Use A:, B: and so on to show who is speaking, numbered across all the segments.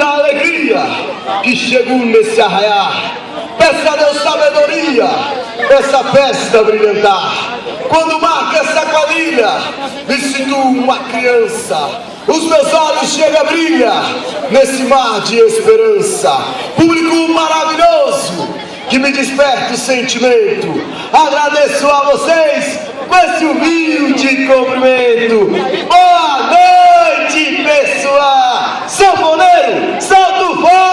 A: da alegria que chegou nesse arraiar. Peça a Deus sabedoria, essa festa brilhantar. Quando marca essa quadrilha, me sinto uma criança. Os meus olhos chegam a brilhar nesse mar de esperança. Público maravilhoso que me desperta o sentimento. Agradeço a vocês com esse humilde cumprimento. Boa noite, pessoal. Sanfoneiro, solta o fólio.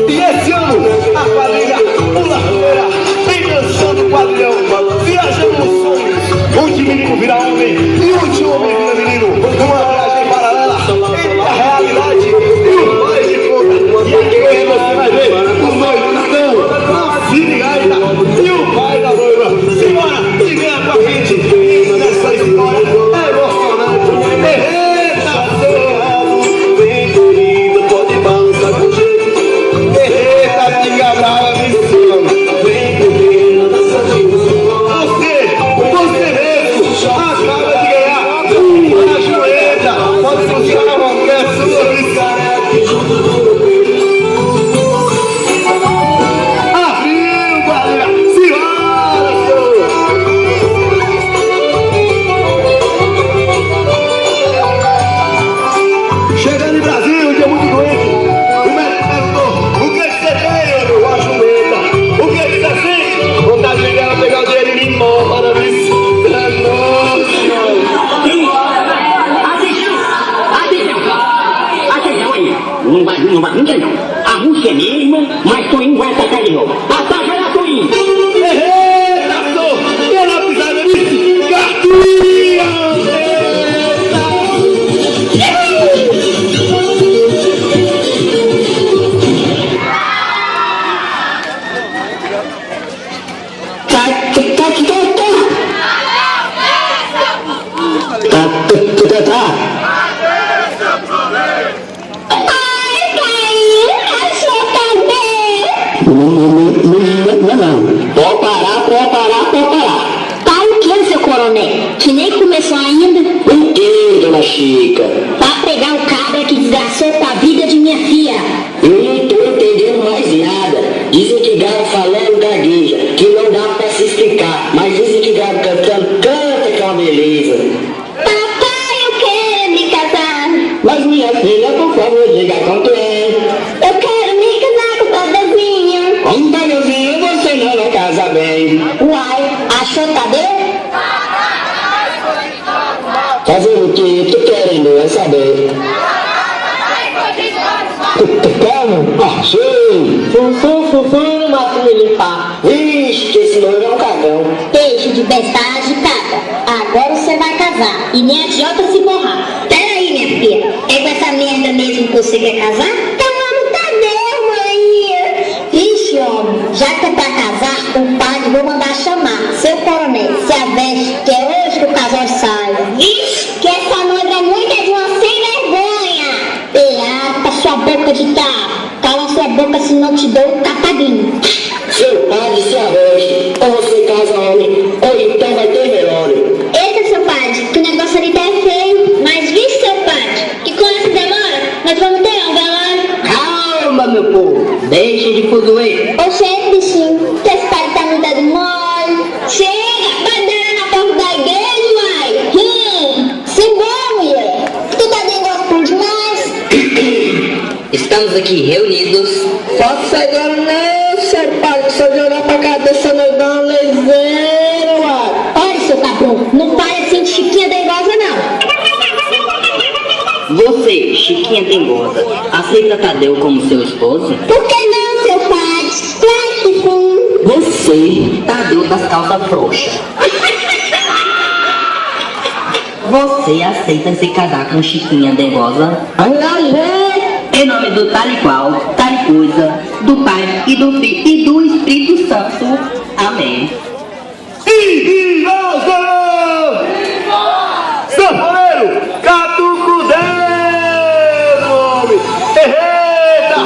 A: E esse ano a quadrilha pula a poeira, vem dançando o quadrilhão, viajando nos sonhos, onde menino vira homem e onde homem vira menino. Uma viagem paralela entre a realidade e o pai de conta. E aqui hoje você vai ver o noivo na cama, a Cine Gaita e o pai da noiva. Simbora, e venha com a gente nessa história emocionante. Eita, fica brava, me ensina. Você mesmo acaba de ganhar uma joelha. Pode funcionar qualquer sua. Abriu, galera. Senhora, chegando em Brasil, um dia muito doente. O médico perguntou: o que você tem? Eu acho medo. O que você sente? Vontade de ela pegar o dinheiro e ir embora.
B: Não vai ninguém não. A música é mesmo, mas Toinho vai atacar de novo. Ataca lá, Toinho!
A: Eita, sou! E ela pisada nisso? Gatinha!
B: Pode parar.
C: Para o que, seu coronel? Que nem começou ainda?
B: O que, dona Chica?
C: Para pegar o cabra que desgraçou com a vida de minha filha.
B: Eu não tô entendendo mais nada. Dizem que galo falando gagueja, que não dá pra se explicar. Mas dizem que galo cantando, canta que é uma beleza.
C: Papai, eu quero me casar.
B: Mas minha filha, por favor, diga quanto é.
C: Eu quero me casar com o Tadezinho.
B: Com o Tadezinho você não vai casar bem.
C: Uai, achou Tadeu?
B: Fazer o que tu querendo é saber. Como? Ah, sim.
C: Fufum no mato me limpar.
B: Vixe, que esse noivo é um cagão.
C: Beijo de bestagem, cara. Agora você vai casar. E nem adianta se borrar. Peraí, minha filha. É com essa merda mesmo que você quer casar? Então vamos Tadeu, mãe. Vixe, homem. Já que é pra casar, o padre vou mandar chamar. Seu coronel, se aveste, que é hoje que o casal sai. Vixe, que essa noiva é muito de uma sem vergonha. Beata, sua boca de tapo. Cala sua boca, senão te dou um tapadinho.
B: Seu padre se aveste, ou você casa homem, ou então vai ter velório.
C: Eita, seu padre, que o negócio ali tá feio. Mas vixe, seu padre, que com essa demora, nós vamos ter um velório.
B: Calma, meu povo, deixe de fuzuê.
C: Oxê, bichinho, que esse padre tá me dando mole. Chega, bandeira na porta da igreja, uai. Simbora, mulher. Tu tá dando gosto demais.
B: Estamos aqui reunidos.
D: Posso ser agora não, senhor padre, só de olhar pra cabeça não dá uma leseira, uai.
C: Olha, seu cabrão, não parece de Chiquinha Dengosa, não.
B: Você, Chiquinha Dengosa, aceita Tadeu como seu esposo?
C: Por que não, seu padre? Claro que sim.
B: Você, Tadeu das calças frouxas. Você aceita se casar com Chiquinha Dengosa?
D: Olha, gente,
B: E
E: nome do tal e qual, tal coisa, do Pai e do Filho e do Espírito Santo. Amém.
A: E nós sanfoneiro, catuco dentro, homem. Eita,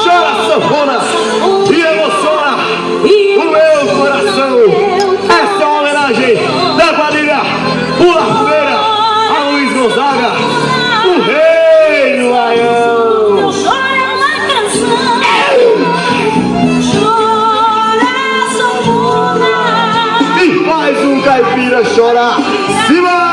A: chora sanfona e emociona o meu coração. Essa é uma homenagem da quadrilha Pula Fogueira a Luiz Gonzaga, o rei do Baião.
F: Chora uma canção, chora sanfona.
A: E faz um caipira chorar. Simão!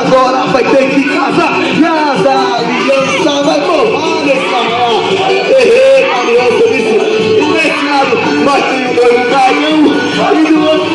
A: Agora vai ter que casar e as alianças vai formar nesse canal. Aliança disse, nesse lado nós temos dois caião e do outro